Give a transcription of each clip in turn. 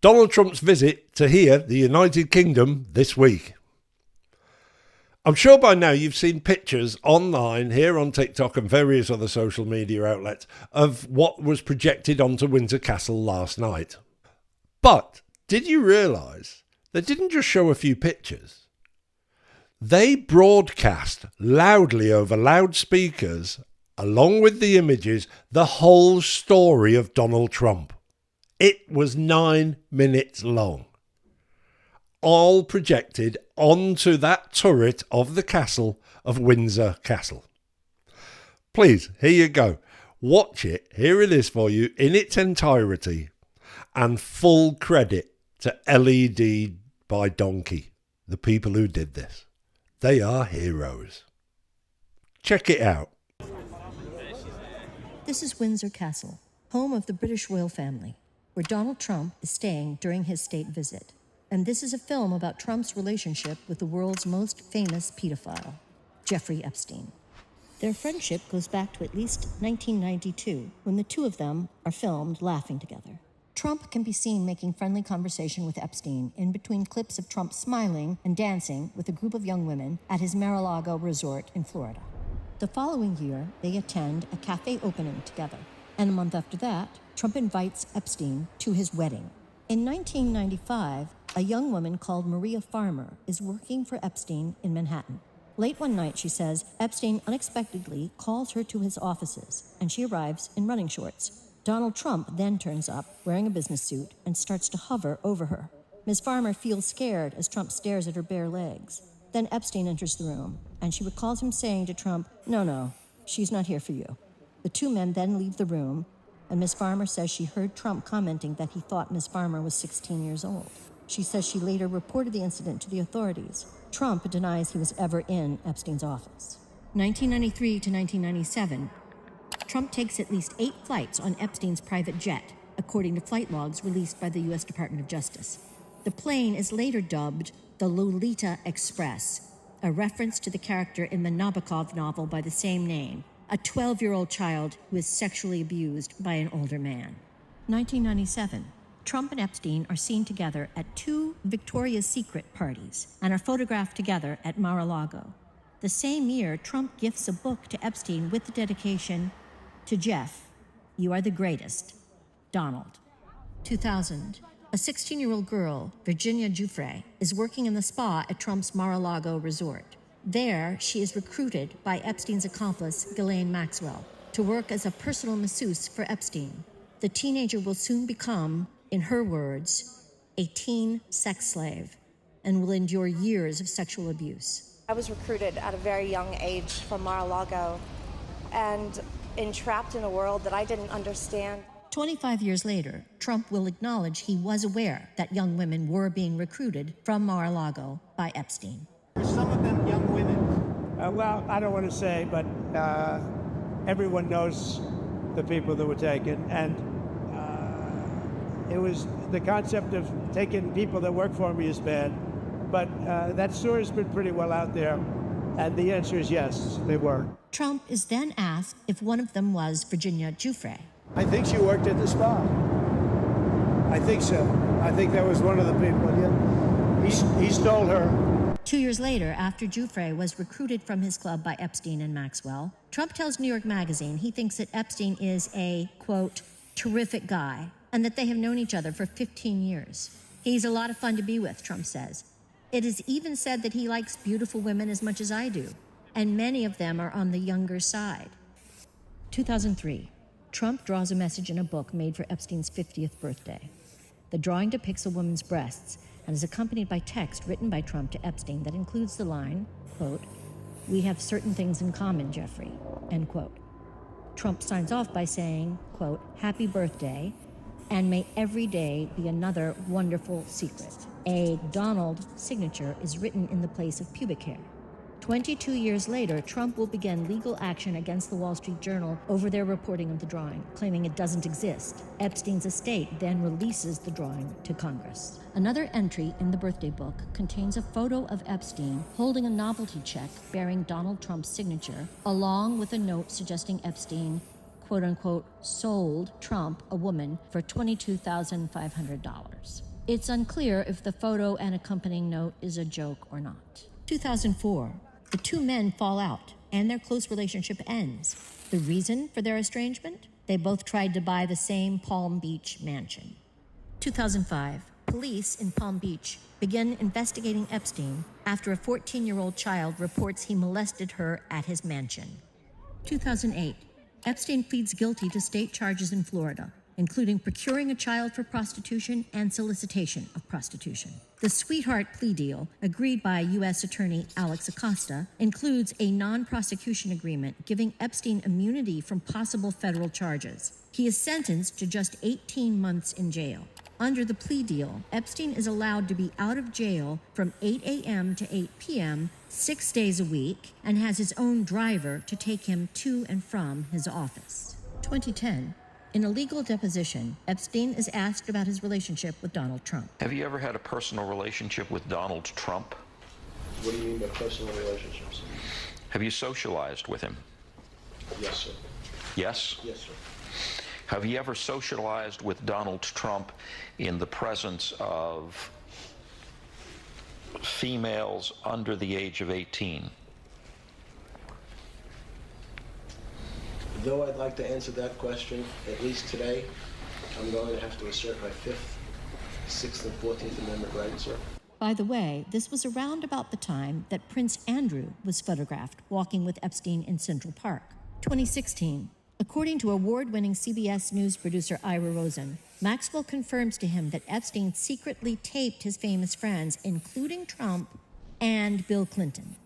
Donald Trump's visit to here, the United Kingdom, this week. I'm sure by now you've seen pictures online, here on TikTok and various other social media outlets, of what was projected onto Windsor Castle last night. But did you realise they didn't just show a few pictures? They broadcast loudly over loudspeakers, along with the images, the whole story of Donald Trump. It was 9 minutes long, all projected onto that turret of the castle of Windsor Castle. Please, here you go. Watch it. Here it is for you in its entirety, and full credit to LED by Donkey, the people who did this. They are heroes. Check it out. This is Windsor Castle, home of the British royal family, where Donald Trump is staying during his state visit. And this is a film about Trump's relationship with the world's most famous pedophile, Jeffrey Epstein. Their friendship goes back to at least 1992, when the two of them are filmed laughing together. Trump can be seen making friendly conversation with Epstein in between clips of Trump smiling and dancing with a group of young women at his Mar-a-Lago resort in Florida. The following year, they attend a cafe opening together. And a month after that, Trump invites Epstein to his wedding. In 1995, a young woman called Maria Farmer is working for Epstein in Manhattan. Late one night, she says, Epstein unexpectedly calls her to his offices, and she arrives in running shorts. Donald Trump then turns up, wearing a business suit, and starts to hover over her. Ms. Farmer feels scared as Trump stares at her bare legs. Then Epstein enters the room, and she recalls him saying to Trump, No, she's not here for you. The two men then leave the room, and Ms. Farmer says she heard Trump commenting that he thought Ms. Farmer was 16 years old. She says she later reported the incident to the authorities. Trump denies he was ever in Epstein's office. 1993 to 1997, Trump takes at least 8 flights on Epstein's private jet, according to flight logs released by the U.S. Department of Justice. The plane is later dubbed the Lolita Express, a reference to the character in the Nabokov novel by the same name, a 12-year-old child who is sexually abused by an older man. 1997. Trump and Epstein are seen together at 2 Victoria's Secret parties and are photographed together at Mar-a-Lago. The same year, Trump gifts a book to Epstein with the dedication, To Jeff, you are the greatest, Donald. 2000. A 16-year-old girl, Virginia Giuffre, is working in the spa at Trump's Mar-a-Lago resort. There, she is recruited by Epstein's accomplice, Ghislaine Maxwell, to work as a personal masseuse for Epstein. The teenager will soon become, in her words, a teen sex slave and will endure years of sexual abuse. I was recruited at a very young age from Mar-a-Lago and entrapped in a world that I didn't understand. 25 years later, Trump will acknowledge he was aware that young women were being recruited from Mar-a-Lago by Epstein. Are some of them young women? Well, I don't want to say, but everyone knows the people that were taken, and it was the concept of taking people that work for me is bad, but that story's been pretty well out there, and the answer is yes, they were. Trump is then asked if one of them was Virginia Giuffre. I think she worked at the spa. I think so. I think that was one of the people. Yeah. He stole her. 2 years later, after Giuffre was recruited from his club by Epstein and Maxwell, Trump tells New York Magazine he thinks that Epstein is a, quote, terrific guy, and that they have known each other for 15 years. He's a lot of fun to be with, Trump says. It is even said that he likes beautiful women as much as I do, and many of them are on the younger side. 2003. Trump draws a message in a book made for Epstein's 50th birthday. The drawing depicts a woman's breasts and is accompanied by text written by Trump to Epstein that includes the line, quote, "We have certain things in common, Jeffrey," end quote. Trump signs off by saying, quote, "Happy birthday, and may every day be another wonderful secret." A Donald signature is written in the place of pubic hair. 22 years later, Trump will begin legal action against the Wall Street Journal over their reporting of the drawing, claiming it doesn't exist. Epstein's estate then releases the drawing to Congress. Another entry in the birthday book contains a photo of Epstein holding a novelty check bearing Donald Trump's signature, along with a note suggesting Epstein, quote-unquote, sold Trump a woman for $22,500. It's unclear if the photo and accompanying note is a joke or not. 2004, the two men fall out and their close relationship ends. The reason for their estrangement? They both tried to buy the same Palm Beach mansion. 2005, police in Palm Beach begin investigating Epstein after a 14-year-old child reports he molested her at his mansion. 2008, Epstein pleads guilty to state charges in Florida, including procuring a child for prostitution and solicitation of prostitution. The sweetheart plea deal, agreed by U.S. Attorney Alex Acosta, includes a non-prosecution agreement giving Epstein immunity from possible federal charges. He is sentenced to just 18 months in jail. Under the plea deal, Epstein is allowed to be out of jail from 8 a.m. to 8 p.m. 6 days a week and has his own driver to take him to and from his office. 2010. In a legal deposition, Epstein is asked about his relationship with Donald Trump. Have you ever had a personal relationship with Donald Trump? What do you mean by personal relationships? Have you socialized with him? Yes, sir. Yes? Yes, sir. Have you ever socialized with Donald Trump in the presence of females under the age of 18? Though I'd like to answer that question, at least today, I'm going to have to assert my 5th, 6th, and 14th Amendment rights, sir. By the way, this was around about the time that Prince Andrew was photographed walking with Epstein in Central Park. 2016. According to award-winning CBS News producer Ira Rosen, Maxwell confirms to him that Epstein secretly taped his famous friends, including Trump and Bill Clinton.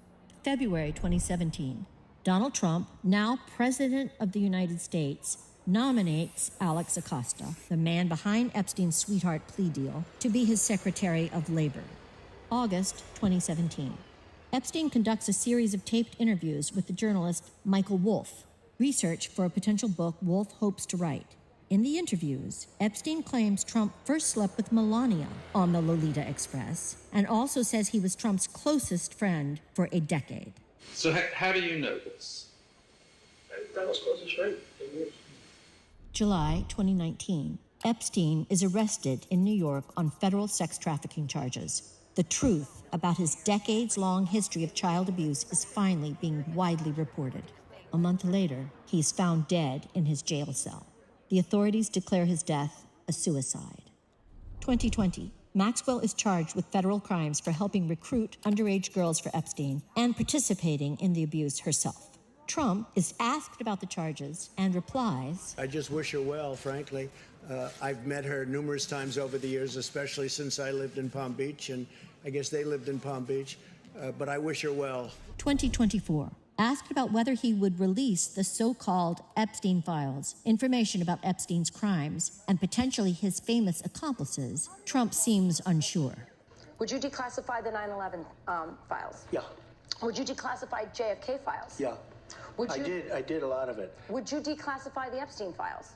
February 2017. Donald Trump, now President of the United States, nominates Alex Acosta, the man behind Epstein's sweetheart plea deal, to be his Secretary of Labor. August 2017. Epstein conducts a series of taped interviews with the journalist Michael Wolff, research for a potential book Wolff hopes to write. In the interviews, Epstein claims Trump first slept with Melania on the Lolita Express and also says he was Trump's closest friend for a decade. So how do you know this? That was closest friend. July 2019. Epstein is arrested in New York on federal sex trafficking charges. The truth about his decades-long history of child abuse is finally being widely reported. A month later, he is found dead in his jail cell. The authorities declare his death a suicide. 2020. Maxwell is charged with federal crimes for helping recruit underage girls for Epstein and participating in the abuse herself. Trump is asked about the charges and replies, I just wish her well, frankly. I've met her numerous times over the years, especially since I lived in Palm Beach, and I guess they lived in Palm Beach, but I wish her well. 2024. Asked about whether he would release the so-called Epstein files, information about Epstein's crimes, and potentially his famous accomplices, Trump seems unsure. Would you declassify the 9/11 files? Yeah. Would you declassify JFK files? Yeah. Would you, I did a lot of it. Would you declassify the Epstein files?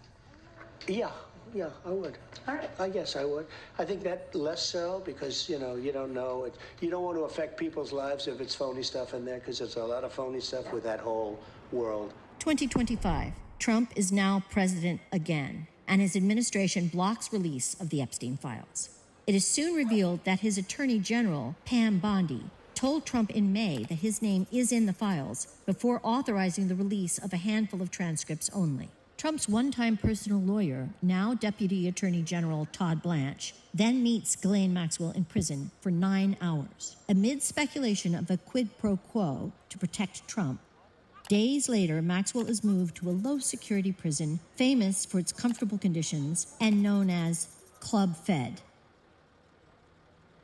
Yeah, I would. All right. I guess I would. I think that less so because, you don't know. You don't want to affect people's lives if it's phony stuff in there because there's a lot of phony stuff with that whole world. 2025. Trump is now president again, and his administration blocks release of the Epstein files. It is soon revealed that his attorney general, Pam Bondi, told Trump in May that his name is in the files before authorizing the release of a handful of transcripts only. Trump's one-time personal lawyer, now Deputy Attorney General Todd Blanche, then meets Ghislaine Maxwell in prison for 9 hours. Amid speculation of a quid pro quo to protect Trump, days later, Maxwell is moved to a low-security prison famous for its comfortable conditions and known as Club Fed.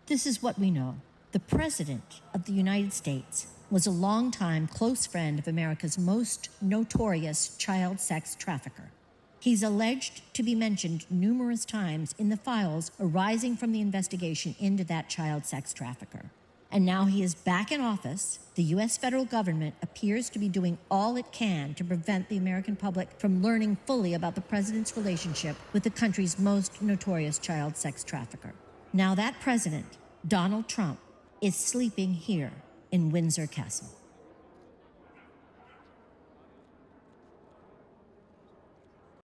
This is what we know. The President of the United States was a longtime close friend of America's most notorious child sex trafficker. He's alleged to be mentioned numerous times in the files arising from the investigation into that child sex trafficker. And now he is back in office. The U.S. federal government appears to be doing all it can to prevent the American public from learning fully about the president's relationship with the country's most notorious child sex trafficker. Now that president, Donald Trump, is sleeping here in Windsor Castle.